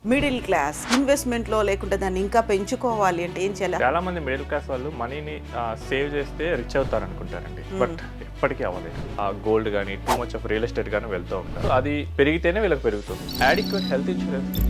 Middle class ఇన్వెస్ట్మెంట్లో లేకుంటే దాన్ని ఇంకా పెంచుకోవాలి అంటే ఏం చేయాలి? చాలా మంది మిడిల్ క్లాస్ వాళ్ళు మనీని సేవ్ చేస్తే రిచ్ అవుతారు అనుకుంటారండి. బట్ ఎప్పటికీ అవ్వలేదు. ఆ గోల్డ్ కానీ too much of real estate కానీ వెళ్తూ ఉంటారు. అది పెరిగితేనే వీళ్ళకి పెరుగుతుంది. యాడిక్వేట్ హెల్త్ ఇన్సూరెన్స్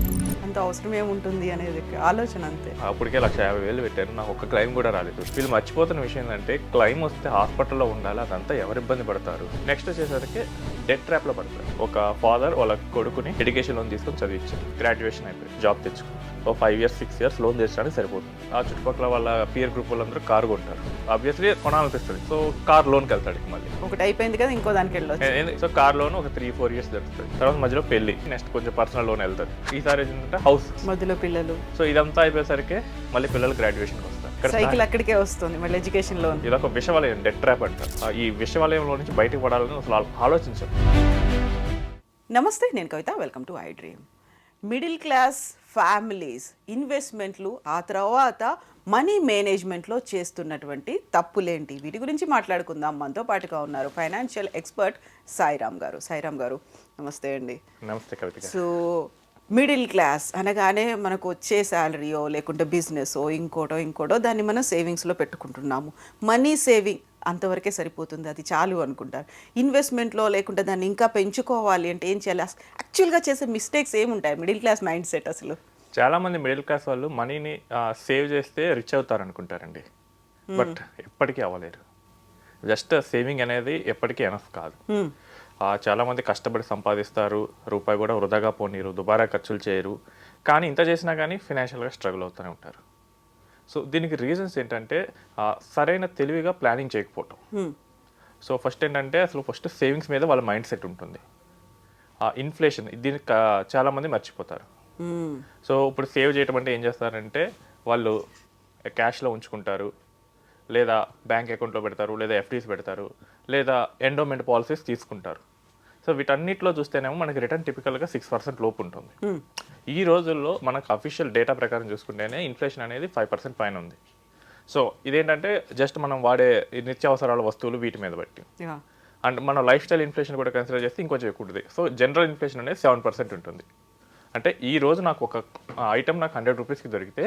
అంత అవసరం ఏముంటుంది అనేది ఆలోచన అంతే. అప్పటికే 1,50,000 పెట్టారు, నాకు ఒక్క క్లైమ్ కూడా రాలేదు. వీళ్ళు మర్చిపోతున్న విషయం ఏంటంటే క్లైమ్ వస్తే హాస్పిటల్లో ఉండాలి, అదంతా ఎవరు ఇబ్బంది పడతారు. నెక్స్ట్ వచ్చేసరికి డెట్ ట్రాప్ లో పడతారు. ఒక ఫాదర్ వాళ్ళ కొడుకుని ఎడ్యుకేషన్ లోన్ తీసుకొని చదివించారు, గ్రాడ్యుయేషన్ అయిపోయి జాబ్ తెచ్చుకుని ఒక 5 years 6 years లోన్ తెచ్చడానికి సరిపోతుంది. ఆ చుట్టుపక్కల వాళ్ళ పియర్ గ్రూప్ వాళ్ళందరూ కారు కొంటారు, ఆబ్వియస్లీ కొనాలనిపిస్తుంది. సో కార్ లోన్కి వెళ్తాడు. మళ్ళీ ఒకటి అయిపోయింది కదా, ఇంకో దానికి వెళ్ళొచ్చు. సో కార్ లోన్ ఒక 3-4 years దొరుకుతుంది. తర్వాత మధ్యలో పెళ్లి, నెక్స్ట్ కొంచెం పర్సనల్ లోన్ వెళ్తుంది. ఈసారి ఏంటంటే హౌస్, మధ్యలో పిల్లలు. సో ఇదంతా అయిపోయేసరికి మళ్ళీ పిల్లలు గ్రాడ్యుయేషన్కి వస్తారు. సైకిల్ అక్కడికే వస్తుంది, మళ్ళీ ఎడ్యుకేషన్ లోన్. ఇది ఒక విషవలయం, డెట్ ట్రాప్ అంటారు. ఈ విషవలయంలో నుంచి బయటకు పడాలని అసలు ఆలోచించారు. నమస్తే, నేను Kavitha. Welcome to iDream. Middle class families ఇన్వెస్ట్మెంట్లు, ఆ తర్వాత మనీ మేనేజ్మెంట్లో చేస్తున్నటువంటి తప్పులేంటి, వీటి గురించి మాట్లాడుకుందాం. మనతో పాటుగా ఉన్నారు ఫైనాన్షియల్ ఎక్స్పర్ట్ సాయిరామ్ గారు. సాయిరామ్ గారు నమస్తే అండి. నమస్తే కవిత. సో మిడిల్ క్లాస్ అనగానే మనకు వచ్చే శాలరీయో లేకుంటే బిజినెస్ ఇంకోటో దాన్ని మనం సేవింగ్స్లో పెట్టుకుంటున్నాము. మనీ సేవింగ్ అంతవరకే సరిపోతుంది, అది చాలు అనుకుంటారు. ఇన్వెస్ట్మెంట్లో లేకుంటే దాన్ని ఇంకా పెంచుకోవాలి అంటే ఏం చేయాలి? యాక్చువల్గా చేసే మిస్టేక్స్ ఏముంటాయి మిడిల్ క్లాస్ మైండ్ సెట్ అసలు? చాలా మంది మిడిల్ క్లాస్ వాళ్ళు మనీని సేవ్ చేస్తే రిచ్ అవుతారు అనుకుంటారండి. బట్ ఎప్పటికీ అవ్వలేరు. జస్ట్ సేవింగ్ అనేది ఎప్పటికీ ఎనఫ్ కాదు. చాలా మంది కష్టపడి సంపాదిస్తారు, రూపాయి కూడా వృధాగా పోనీరు, దుబారా ఖర్చులు చేయరు. కానీ ఇంత చేసినా కానీ ఫినాన్షియల్గా స్ట్రగుల్ అవుతూనే ఉంటారు. సో దీనికి రీజన్స్ ఏంటంటే సరైన తెలివిగా ప్లానింగ్ చేయకపోవటం. సో ఫస్ట్ ఏంటంటే ఫస్ట్ సేవింగ్స్ మీద వాళ్ళ మైండ్ సెట్ ఉంటుంది. ఇన్ఫ్లేషన్ దీనికి చాలామంది మర్చిపోతారు. సో ఇప్పుడు సేవ్ చేయటం అంటే ఏం చేస్తారంటే వాళ్ళు క్యాష్లో ఉంచుకుంటారు, లేదా బ్యాంక్ అకౌంట్లో పెడతారు, లేదా ఎఫ్డీస్ పెడతారు, లేదా ఎండోమెంట్ పాలసీస్ తీసుకుంటారు. సో వీటన్నిటిలో చూస్తేనేమో మనకి రిటర్న్ టిపికల్గా 6% లోపు ఉంటుంది. ఈ రోజుల్లో మనకు అఫీషియల్ డేటా ప్రకారం చూసుకుంటేనే ఇన్ఫ్లేషన్ అనేది 5% పైన ఉంది. సో ఇదేంటంటే జస్ట్ మనం వాడే నిత్యావసరాల వస్తువులు వీటి మీద బట్టి. అండ్ మన లైఫ్ స్టైల్ ఇన్ఫ్లేషన్ కూడా కన్సిడర్ చేస్తే ఇంకొంచెం ఎక్కువ ఉంటుంది. సో జనరల్ ఇన్ఫ్లేషన్ అనేది 7% ఉంటుంది. అంటే ఈ రోజు నాకు ఒక ఐటమ్ నాకు 100 రూపీస్కి దొరికితే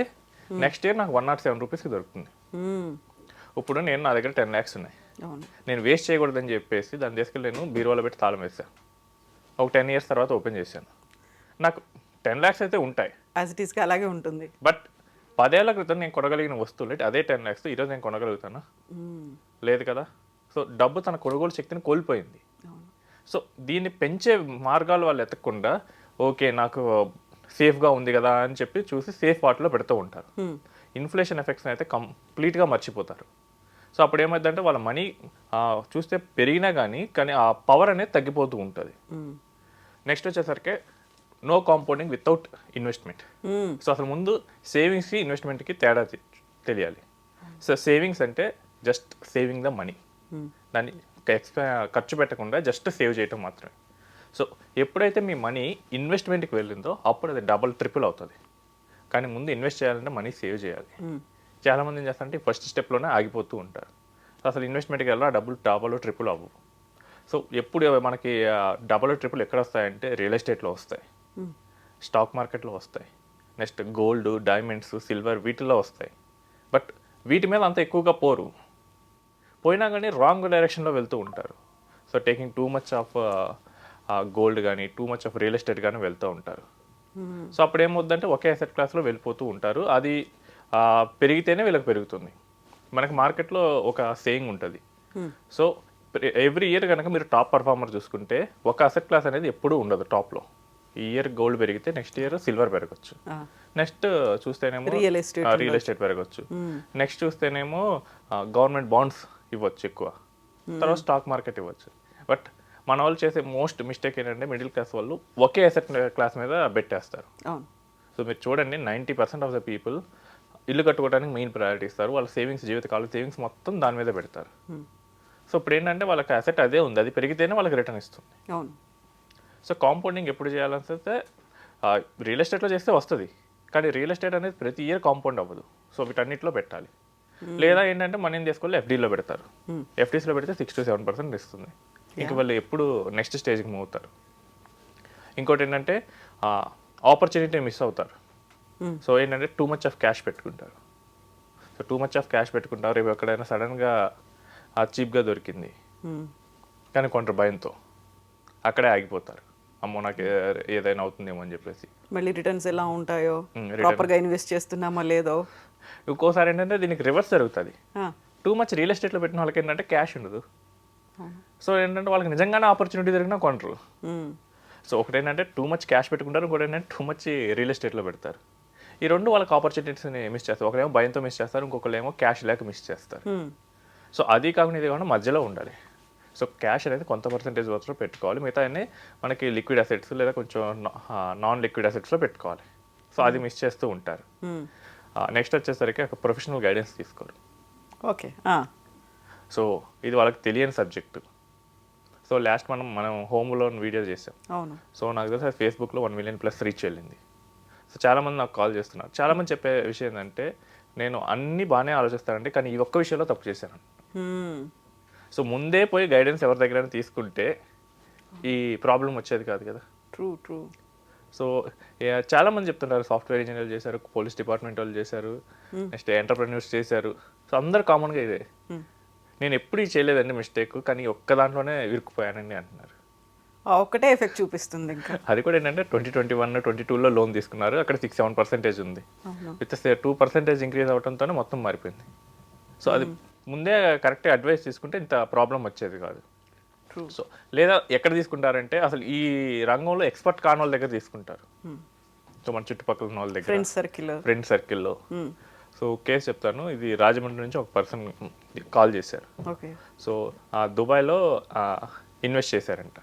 నెక్స్ట్ ఇయర్ నాకు 107 రూపీస్కి దొరుకుతుంది. ఇప్పుడు నా దగ్గర 10 lakhs ఉన్నాయి, నేను వేస్ట్ చేయకూడదని చెప్పేసి దాన్ని తీసుకెళ్ళి నేను బీరువాలో పెట్టి తాళం వేసాను. ఒక 10 years తర్వాత ఓపెన్ చేశాను, నాకు 10 lakhs అయితే ఉంటాయి, యాజ్ ఇట్ ఈస్గా అలాగే ఉంటుంది. బట్ 10 ఏళ్ల క్రితం నేను కొనగలిగిన వస్తువులు అదే 10 lakhs ఈరోజు నేను కొనగలుగుతానా? లేదు కదా. సో డబ్బు తన కొనుగోలు శక్తిని కోల్పోయింది. సో దీన్ని పెంచే మార్గాలు వాళ్ళు ఎత్తకుండా ఓకే నాకు సేఫ్గా ఉంది కదా అని చెప్పి చూసి సేఫ్ వాటిలో పెడుతూ ఉంటారు. ఇన్ఫ్లేషన్ ఎఫెక్ట్స్ అయితే కంప్లీట్గా మర్చిపోతారు. సో అప్పుడు ఏమైందంటే వాళ్ళ మనీ చూస్తే పెరిగినా కానీ ఆ పవర్ అనేది తగ్గిపోతూ ఉంటుంది. నెక్స్ట్ వచ్చేసరికి no compounding without investment. So అసలు ముందు సేవింగ్స్కి ఇన్వెస్ట్మెంట్కి తేడా తెలియాలి. సో సేవింగ్స్ అంటే జస్ట్ సేవింగ్ ద మనీ, దాన్ని ఖర్చు పెట్టకుండా జస్ట్ సేవ్ చేయటం మాత్రమే. సో ఎప్పుడైతే మీ మనీ ఇన్వెస్ట్మెంట్కి వెళ్ళిందో అప్పుడు అది డబుల్ ట్రిపుల్ అవుతుంది. కానీ ముందు ఇన్వెస్ట్ చేయాలంటే మనీ సేవ్ చేయాలి. చాలామంది ఏం చేస్తారంటే ఫస్ట్ స్టెప్లోనే ఆగిపోతూ ఉంటారు. అసలు ఇన్వెస్ట్మెంట్కి వెళ్ళినా డబ్బులు డబుల్ ట్రిపుల్ అవ్వవు. సో ఎప్పుడు మనకి డబుల్ ట్రిపుల్ ఎక్కడ వస్తాయంటే రియల్ ఎస్టేట్లో వస్తాయి, స్టాక్ మార్కెట్లో వస్తాయి, నెక్స్ట్ గోల్డ్, డైమండ్స్, సిల్వర్ వీటిల్లో వస్తాయి. బట్ వీటి మీద అంత ఎక్కువగా పోయినా కానీ రాంగ్ డైరెక్షన్లో వెళ్తూ ఉంటారు. So taking too much of gold కానీ too much of real estate కానీ వెళ్తూ ఉంటారు. సో అప్పుడు ఏమవుద్దంటే ఒకే అసెట్ క్లాస్లో వెళ్ళిపోతూ ఉంటారు. అది పెరిగితేనే వీళ్ళకి పెరుగుతుంది. మనకి మార్కెట్లో ఒక సేయింగ్ ఉంటుంది. సో ఎవ్రీ ఇయర్ కనుక మీరు టాప్ పర్ఫార్మర్ చూసుకుంటే ఒక అసెట్ క్లాస్ అనేది ఎప్పుడూ ఉండదు టాప్లో. ఈ ఇయర్ గోల్డ్ పెరిగితే నెక్స్ట్ ఇయర్ సిల్వర్ పెరగచ్చు, నెక్స్ట్ చూస్తేనేమో రియల్ ఎస్టేట్ పెరగచ్చు, నెక్స్ట్ చూస్తేనేమో గవర్నమెంట్ బాండ్స్ ఇవ్వచ్చు ఎక్కువ, తర్వాత స్టాక్ మార్కెట్ ఇవ్వచ్చు. బట్ మన వాళ్ళు చేసే మోస్ట్ మిస్టేక్ ఏంటంటే మిడిల్ క్లాస్ వాళ్ళు ఒకే అసెట్ క్లాస్ మీద పెట్టేస్తారు. సో మీరు చూడండి 90% ఆఫ్ ద పీపుల్ ఇల్లు కట్టుకోవడానికి మెయిన్ ప్రయారిటీ ఇస్తారు. వాళ్ళ జీవితకాల సేవింగ్స్ మొత్తం దాని మీద పెడతారు. సో ఇప్పుడు ఏంటంటే వాళ్ళకి అసెట్ అదే ఉంది, అది పెరిగితేనే వాళ్ళకి రిటర్న్ ఇస్తుంది. సో కాంపౌండింగ్ ఎప్పుడు చేయాలనిస్తే రియల్ ఎస్టేట్లో చేస్తే వస్తుంది, కానీ రియల్ ఎస్టేట్ అనేది ప్రతి ఇయర్ కాంపౌండ్ అవ్వదు. సో వీటన్నిటిలో పెట్టాలి. లేదా ఏంటంటే మనీని తీసుకొని ఎఫ్డీలో పెడతారు, ఎఫ్డీస్లో పెడితే 6 to 7% ఇస్తుంది. ఇంక వాళ్ళు ఎప్పుడు నెక్స్ట్ స్టేజ్కి మూవ్ అవుతారు. ఇంకోటి ఏంటంటే ఆపర్చునిటీ మిస్ అవుతారు. సో ఏంటంటే టూ మచ్ ఆఫ్ క్యాష్ పెట్టుకుంటారు. So two much of cash పెట్టుకుంటారు, రేపు ఎక్కడైనా సడన్గా చీప్గా దొరికింది కానీ కొంటారు భయంతో, అక్కడే ఆగిపోతారు. అమ్మో నాకు ఏదైనా అవుతుందేమో అని చెప్పేసి. మళ్ళీ రిటర్న్స్ ఎలా ఉంటాయో, ప్రాపర్గా ఇన్వెస్ట్ చేస్తున్నామా లేదో. ఇంకోసారి ఏంటంటే దీనికి రివర్స్ జరుగుతుంది. టూ మచ్ రియల్ ఎస్టేట్లో పెట్టిన వాళ్ళకి ఏంటంటే క్యాష్ ఉండదు. సో ఏంటంటే వాళ్ళకి నిజంగానే ఆపర్చునిటీ దొరికినా కొనరు. సో ఒకటి ఏంటంటే టూ మచ్ క్యాష్ పెట్టుకుంటారు, ఇంకోటి ఏంటంటే టూ మచ్ రియల్ ఎస్టేట్లో పెడతారు. ఈ రెండు వాళ్ళకి ఆపర్చునిటీస్ని మిస్ చేస్తారు. ఒకరేమో భయంతో మిస్ చేస్తారు, ఇంకొకరు ఏమో క్యాష్ లేక మిస్ చేస్తారు. సో అది కాకుండా ఇది కాకుండా మధ్యలో ఉండాలి. సో క్యాష్ అనేది కొంత పర్సెంటేజ్ వరకు పెట్టుకోవాలి, మిగతా అన్నీ మనకి లిక్విడ్ అసెట్స్ లేదా కొంచెం నాన్ లిక్విడ్ అసెట్స్లో పెట్టుకోవాలి. సో అది మిస్ చేస్తూ ఉంటారు. నెక్స్ట్ వచ్చేసరికి ఒక ప్రొఫెషనల్ గైడెన్స్ తీసుకోరు. ఓకే. సో ఇది వాళ్ళకి తెలియని సబ్జెక్టు. సో లాస్ట్ మనం హోమ్ లోన్ వీడియో చేసాం. అవును. సో నాకు తెలిసి ఫేస్బుక్లో 1 million+ రీచ్ వెళ్ళింది. సో చాలామంది నాకు కాల్ చేస్తున్నారు. చాలామంది చెప్పే విషయం ఏంటంటే నేను అన్నీ బాగానే ఆలోచిస్తానండి కానీ ఈ ఒక్క విషయంలో తప్పు చేశాను. సో ముందే పోయి గైడెన్స్ ఎవరి దగ్గర తీసుకుంటే ఈ ప్రాబ్లం వచ్చేది కాదు కదా. ట్రూ. సో చాలామంది చెప్తుంటారు సాఫ్ట్వేర్ ఇంజనీర్లు చేశారు, పోలీస్ డిపార్ట్మెంట్ వాళ్ళు చేశారు, నెక్స్ట్ ఎంటర్ప్రెన్యూర్స్ చేశారు. సో అందరు కామన్గా ఇదే. నేను ఎప్పుడు చేయలేదండి మిస్టేక్, కానీ ఒక్క దాంట్లోనే ఇరుక్కుపోయానండి అంటున్నారు. ఒక్కటే ఎఫెక్ట్ చూపిస్తుంది ఇంకా. అది కూడా ఏంటంటే 2021, 2022లో లోన్ తీసుకున్నారు, అక్కడ 6-7% ఉంది. విత్ 2% ఇంక్రీజ్ అవడంతోనే మొత్తం మారిపోయింది. సో అది ముందే కరెక్ట్గా అడ్వైస్ తీసుకుంటే ఇంత ప్రాబ్లం వచ్చేది కాదు. సో లేదా ఎక్కడ తీసుకుంటారంటే అసలు ఈ రంగంలో ఎక్స్పర్ట్ కాని వాళ్ళ దగ్గర తీసుకుంటారు. సో మన చుట్టుపక్కల ఉన్న వాళ్ళ దగ్గర, ఫ్రెండ్ సర్కిల్లో. సో కేసు చెప్తాను. ఇది రాజమండ్రి నుంచి ఒక పర్సన్ కాల్ చేశారు. సో దుబాయ్లో ఇన్వెస్ట్ చేశారంట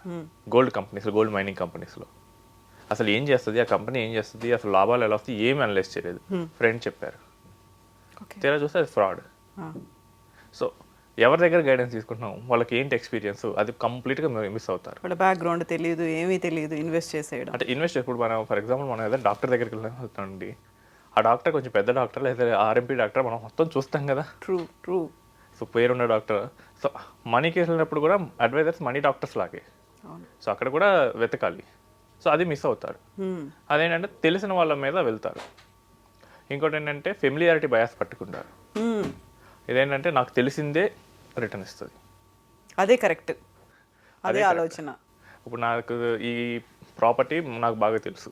గోల్డ్ మైనింగ్ కంపెనీస్లో. అసలు ఏం చేస్తుంది ఆ కంపెనీ, ఏం చేస్తుంది, అసలు లాభాలు ఎలా వస్తాయి ఏమి అనలైజ్ చేయలేదు. ఫ్రెండ్ చెప్పారు. తీరా చూస్తే అది ఫ్రాడ్. సో ఎవరి దగ్గర గైడెన్స్ తీసుకుంటున్నాం, వాళ్ళకి ఏంటి ఎక్స్పీరియన్స్, అది కంప్లీట్గా మిస్ అవుతారు. వాళ్ళ బ్యాక్గ్రౌండ్ తెలియదు, ఏమీ తెలియదు, ఇన్వెస్ట్ చేసేయడం. అంటే ఇన్వెస్ట్ ఇప్పుడు మనం ఫర్ ఎగ్జాంపుల్ మనం ఏదైనా డాక్టర్ దగ్గరికి వెళ్తామండి, ఆ డాక్టర్ కొంచెం పెద్ద డాక్టర్ లేదా ఆర్ఎంపీ డాక్టర్ మనం మొత్తం చూస్తాం కదా. ట్రూ. సో పేరున్న డాక్టర్. సో మనీకి వెళ్ళినప్పుడు కూడా అడ్వైజర్స్ మనీ డాక్టర్స్ లాగే. సో అక్కడ కూడా వెతకాలి. సో అది మిస్ అవుతారు. అదేంటంటే తెలిసిన వాళ్ళ మీద వెళ్తారు. ఇంకోటి ఏంటంటే ఫెమిలియారిటీ బయాస్ పట్టుకుంటారు. ఇదేంటంటే నాకు తెలిసిందే రిటర్న్ ఇస్తుంది. అదే కరెక్ట్, అదే ఆలోచన. ఇప్పుడు నాకు ఈ ప్రాపర్టీ నాకు బాగా తెలుసు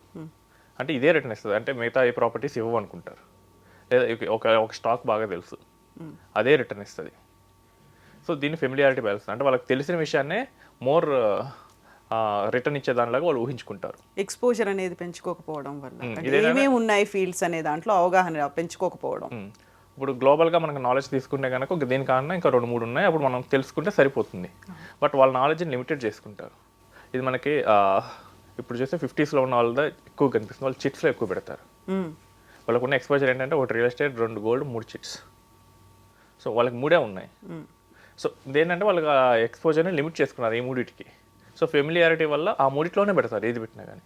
అంటే ఇదే రిటర్న్ ఇస్తుంది, అంటే మిగతా ఈ ప్రాపర్టీస్ ఇవ్వవు అనుకుంటారు. లేదా ఒక స్టాక్ బాగా తెలుసు, అదే రిటర్న్ ఇస్తుంది. సో దీన్ని ఫెమిలియారిటీ బ్యాలెన్స్ అంటే వాళ్ళకి తెలిసిన విషయాన్నే మోర్ రిటర్న్ ఇచ్చే దానిలాగా వాళ్ళు ఊహించుకుంటారు. ఎక్స్పోజర్ అనేది పెంచుకోకపోవడం వల్ల, ఏమేమి ఉన్నాయి ఫీల్డ్స్ అనే దాంట్లో అవగాహన పెంచుకోకపోవడం. ఇప్పుడు గ్లోబల్గా మనకు నాలెడ్జ్ తీసుకుంటే కనుక దీనికన్నా ఇంకా 2-3 ఉన్నాయి, అప్పుడు మనం తెలుసుకుంటే సరిపోతుంది. బట్ వాళ్ళ నాలెడ్జ్ని లిమిటెడ్ చేసుకుంటారు. ఇది మనకి ఇప్పుడు చూస్తే 50s ఉన్న వాళ్ళ ఎక్కువ కనిపిస్తుంది. వాళ్ళు చిట్స్లో ఎక్కువ పెడతారు. వాళ్ళకున్న ఎక్స్పోజర్ ఏంటంటే ఒకటి real estate, 2 gold, 3 chits. So వాళ్ళకి 3 ఉన్నాయి. సో ఇదేంటంటే వాళ్ళకి ఎక్స్పోజర్ని లిమిట్ చేసుకున్నారు ఈ 3టికి. సో ఫెమిలియారిటీ వల్ల ఆ 3లోనే పెడతారు ఏది పెట్టినా కానీ.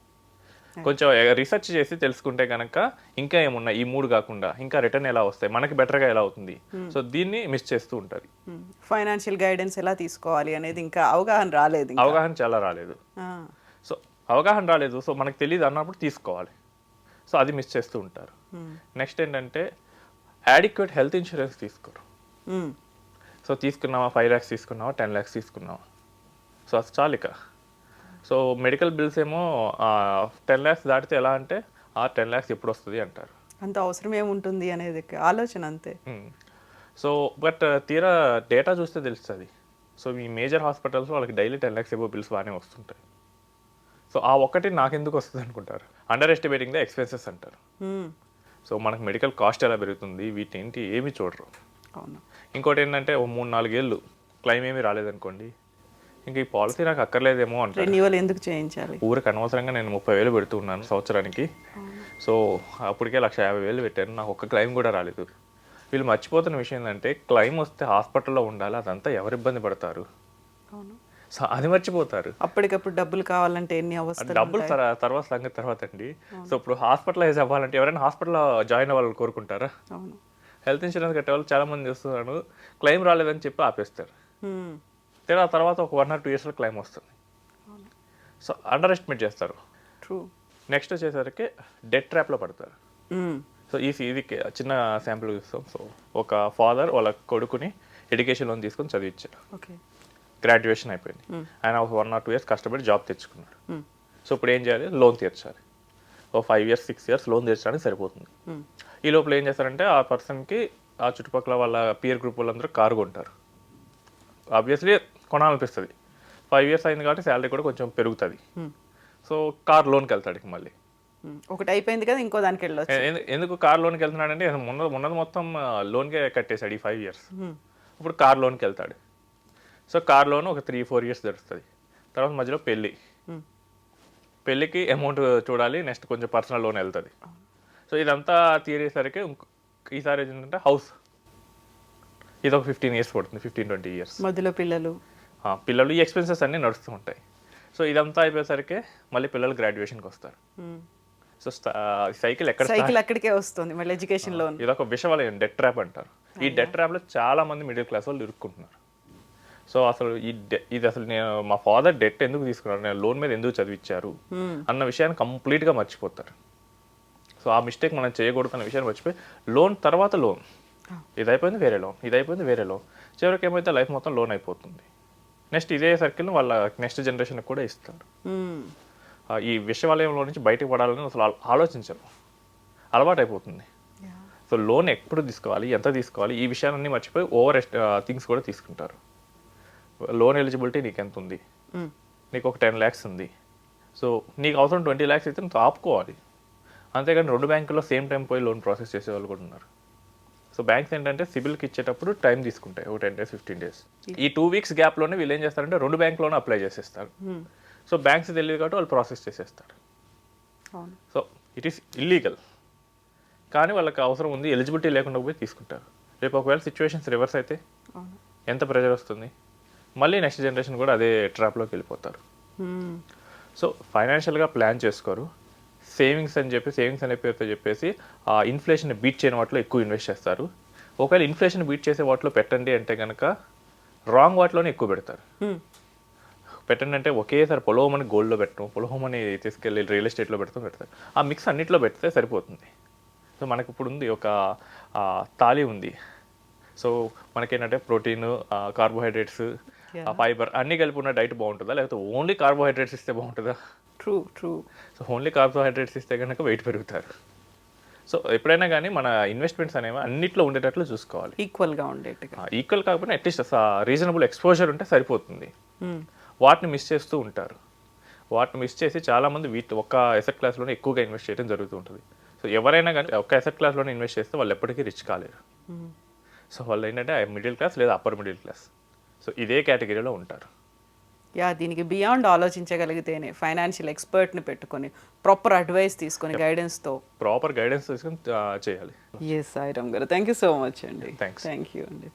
కొంచెం రీసెర్చ్ చేసి తెలుసుకుంటే కనుక ఇంకా ఏమున్నాయి ఈ 3 కాకుండా ఇంకా రిటర్న్ ఎలా వస్తాయి, మనకి బెటర్గా ఎలా అవుతుంది. సో దీన్ని మిస్ చేస్తూ ఉంటారు. ఫైనాన్షియల్ గైడెన్స్ ఎలా తీసుకోవాలి అనేది ఇంకా అవగాహన రాలేదు. అవగాహన చాలా రాలేదు. సో అవగాహన రాలేదు, సో మనకు తెలియదు అన్నప్పుడు తీసుకోవాలి. సో అది మిస్ చేస్తూ ఉంటారు. నెక్స్ట్ ఏంటంటే యాడిక్వేట్ హెల్త్ ఇన్సూరెన్స్ తీసుకోరు. సో తీసుకున్నావా 5 lakhs తీసుకున్నావా 10 lakhs తీసుకున్నావా, సో అది చాలిక. సో మెడికల్ బిల్స్ ఏమో 10 lakhs దాటితే ఎలా అంటే 10 lakhs ఎప్పుడు వస్తుంది అంటారు. అంత అవసరం ఏముంటుంది అనేది ఆలోచన అంతే. సో బట్ తీరా డేటా చూస్తే తెలుస్తుంది. సో ఈ మేజర్ హాస్పిటల్స్ వాళ్ళకి డైలీ 10 lakhs ఎబో బిల్స్ బాగానే వస్తుంటాయి. సో ఆ ఒక్కటి నాకెందుకు వస్తుంది అనుకుంటారు. అండర్ ఎస్టిమేటింగ్ ద ఎక్స్పెన్సెస్ అంటారు. సో మనకు మెడికల్ కాస్ట్ ఎలా పెరుగుతుంది వీటేంటి ఏమి చూడరు. ఇంకోటి ఏంటంటే 3-4 ఏళ్ళు క్లెయిమ్ ఏమీ రాలేదనుకోండి, ఇంకా ఈ పాలసీ నాకు అక్కర్లేదేమో అంటే రెన్యువల్ ఎందుకు చేయించాలి. ఊరికి అనవసరంగా నేను 30,000 పెడుతున్నాను సంవత్సరానికి. సో అప్పటికే 150,000 పెట్టాను, నాకు ఒక్క క్లెయిమ్ కూడా రాలేదు. వీళ్ళు మర్చిపోతున్న విషయం ఏంటంటే క్లెయిమ్ వస్తే హాస్పిటల్లో ఉండాలి, అదంతా ఎవరు ఇబ్బంది పడతారు. సో అది మర్చిపోతారు. అప్పటికప్పుడు డబ్బులు కావాలంటే ఎన్ని అవసరం, డబ్బులు తర్వాత సంగతి తర్వాత అండి. సో ఇప్పుడు హాస్పిటలైజ్ అవ్వాలంటే ఎవరైనా హాస్పిటల్లో జాయిన్ అవ్వాలని కోరుకుంటారా. హెల్త్ ఇన్సూరెన్స్ కట్టే వాళ్ళు చాలా మంది చేస్తున్నారు, క్లెయిమ్ రాలేదని చెప్పి ఆపేస్తారు. ఆ తర్వాత ఒక 1 or 2 yearsలో క్లైమ్ వస్తుంది. సో అండర్ ఎస్టిమేట్ చేస్తారు. ట్రూ. నెక్స్ట్ వచ్చేసరికి డెట్ ట్రాప్లో పడతారు. సో ఇది చిన్న శాంపుల్ చూస్తాం. సో ఒక ఫాదర్ వాళ్ళ కొడుకుని ఎడ్యుకేషన్ లోన్ తీసుకొని చదివించారు. ఓకే. గ్రాడ్యుయేషన్ అయిపోయింది. ఆయన ఒక 1 or 2 years కష్టపడి జాబ్ తెచ్చుకున్నాడు. సో ఇప్పుడు ఏం చేయాలి, లోన్ తీర్చాలి. ఓ 5 years 6 years లోన్ తీర్చడానికి సరిపోతుంది. ఈ లోపల ఏం చేస్తారంటే ఆ పర్సన్కి ఆ చుట్టుపక్కల వాళ్ళ పియర్ గ్రూప్ వాళ్ళందరూ కారు కొంటారు. ఆబ్వియస్లీ కొనాలనిపిస్తుంది. 5 years అయింది కాబట్టి శాలరీ కూడా కొంచెం పెరుగుతుంది. సో కార్ లోన్కి వెళ్తాడు ఇక మళ్ళీ. ఒకటి అయిపోయింది కదా, ఇంకో దానికి వెళ్ళొచ్చు. ఎందుకు కార్ లోన్కి వెళ్తున్నాడంటే ఉన్నది మొత్తం లోన్కే కట్టేశాడు ఈ 5 years. ఇప్పుడు కార్ లోన్కి వెళ్తాడు. సో కార్ లోన్ ఒక 3-4 years జరుగుతుంది. తర్వాత మధ్యలో పెళ్ళికి అమౌంట్ చూడాలి. నెక్స్ట్ కొంచెం పర్సనల్ లోన్ వెళ్తుంది. సో ఇదంతా తీరేసరికి ఈసారి ఏంటంటే హౌస్, ఇది ఒక 15 years పడుతుంది, 15-20 years. మధ్యలో పిల్లలు ఈ ఎక్స్పెన్సెస్ అన్నీ నడుస్తూ ఉంటాయి. సో ఇదంతా అయిపోయేసరికి మళ్ళీ పిల్లలు గ్రాడ్యుయేషన్కి వస్తారు. సో సైకిల్ అక్కడికే వస్తుంది మళ్ళీ ఎడ్యుకేషన్ లోన్. ఇది ఒక విషవలయం, డెట్ ట్రాప్ అంటారు. ఈ డెట్ ట్రాప్లో చాలా మంది మిడిల్ క్లాస్ వాళ్ళు ఇరుక్కుంటున్నారు. సో అసలు ఇది అసలు నేను మా ఫాదర్ డెట్ ఎందుకు తీసుకున్నాను, నేను లోన్ మీద ఎందుకు చదివించారు అన్న విషయాన్ని కంప్లీట్గా మర్చిపోతారు. సో ఆ మిస్టేక్ మనం చేయకూడదు అన్న విషయాన్ని మర్చిపోయి లోన్ తర్వాత లోన్, ఇది అయిపోయింది వేరే లోన్, ఇది అయిపోయింది వేరే లోన్, చివరికి ఏమైతే లైఫ్ మొత్తం లోన్ అయిపోతుంది. నెక్స్ట్ ఇదే సర్కిల్ వాళ్ళ నెక్స్ట్ జనరేషన్కి కూడా ఇస్తారు. ఈ విషవలయంలో నుంచి బయటకు పడాలని అసలు ఆలోచించరు, అలవాటు అయిపోతుంది. సో లోన్ ఎప్పుడు తీసుకోవాలి, ఎంత తీసుకోవాలి, ఈ విషయాలన్నీ మర్చిపోయి ఓవర్ థింగ్స్ కూడా తీసుకుంటారు. లోన్ ఎలిజిబిలిటీ నీకు ఎంత ఉంది, నీకు ఒక 10 lakhs ఉంది, సో నీకు అవసరం 20 lakhs అయితే నువ్వు ఆపుకోవాలి. అంతేగాని 2 బ్యాంకుల్లో సేమ్ టైం పోయి లోన్ ప్రాసెస్ చేసే వాళ్ళు కూడా ఉన్నారు. సో బ్యాంక్స్ ఏంటంటే సిబిల్కి ఇచ్చేటప్పుడు టైం తీసుకుంటాయి, ఒక 10 days 15 days. ఈ 2 weeks గ్యాప్లోనే వీళ్ళు ఏం చేస్తారంటే 2 బ్యాంకులోనే అప్లై చేసేస్తారు. సో బ్యాంక్స్ తెలియదు కాబట్టి వాళ్ళు ప్రాసెస్ చేసేస్తారు. సో ఇట్ ఈస్ ఇల్లీగల్, కానీ వాళ్ళకి అవసరం ఉంది, ఎలిజిబిలిటీ లేకుండా పోయి తీసుకుంటారు. రేపు ఒకవేళ సిచ్యువేషన్స్ రివర్స్ అయితే ఎంత ప్రెజర్ వస్తుంది, మళ్ళీ నెక్స్ట్ జనరేషన్ కూడా అదే ట్రాప్లోకి వెళ్ళిపోతారు. సో ఫైనాన్షియల్గా ప్లాన్ చేసుకోరు. సేవింగ్స్ అనే పేరుతో చెప్పేసి ఆ ఇన్ఫ్లేషన్ బీట్ చేయని వాటిలో ఎక్కువ ఇన్వెస్ట్ చేస్తారు. ఒకవేళ ఇన్ఫ్లేషన్ బీట్ చేసే వాటిలో పెట్టండి అంటే కనుక రాంగ్ వాటిలోనే ఎక్కువ పెడతారు. పెట్టండి అంటే ఒకేసారి పొలవమని గోల్డ్లో పెట్టడం, పొలవమని తీసుకెళ్ళి రియల్ ఎస్టేట్లో పెడతారు. ఆ మిక్స్ అన్నిట్లో పెడితే సరిపోతుంది. సో మనకి ఇప్పుడు ఉంది ఒక తాళి ఉంది. సో మనకేంటంటే ప్రోటీన్, కార్బోహైడ్రేట్స్, ఫైబర్ అన్నీ కలిపి ఉన్న డైట్ బాగుంటుందా, లేకపోతే ఓన్లీ కార్బోహైడ్రేట్స్ ఇస్తే బాగుంటుందా? ట్రూ. సో ఓన్లీ కార్బోహైడ్రేట్స్ ఇస్తే కనుక వెయిట్ పెరుగుతారు. సో ఎప్పుడైనా కానీ మన ఇన్వెస్ట్మెంట్స్ అనేవి అన్నిట్లో ఉండేటట్లు చూసుకోవాలి, ఈక్వల్గా ఉండేట్టుగా. ఈక్వల్ కాకపోయినా అట్లీస్ట్ రీజనబుల్ ఎక్స్పోజర్ ఉంటే సరిపోతుంది. వాటిని మిస్ చేస్తూ ఉంటారు. వాటిని మిస్ చేసి చాలామంది ఒక్క ఎసెట్ క్లాస్లోనే ఎక్కువగా ఇన్వెస్ట్ చేయడం జరుగుతూ ఉంటుంది. సో ఎవరైనా కానీ ఒక్క ఎసెట్ క్లాస్లోనే ఇన్వెస్ట్ చేస్తే వాళ్ళు ఎప్పటికీ రిచ్ కాలేరు. సో వాళ్ళు ఏంటంటే మిడిల్ క్లాస్ లేదా అప్పర్ మిడిల్ క్లాస్, సో ఇదే కేటగిరీలో ఉంటారు. దీనికి బియాండ్ ఆలోచించగలిగితేనే ఫైనాన్షియల్ ఎక్స్పర్ట్ని పెట్టుకొని ప్రాపర్ అడ్వైస్ తీసుకొని గైడెన్స్తో ప్రాపర్ గైడెన్స్ తీసుకొని చేయాలి. సాయిరామ్ గారు, థ్యాంక్ యూ సో మచ్ అండి. థ్యాంక్స్. థ్యాంక్ యూ అండి.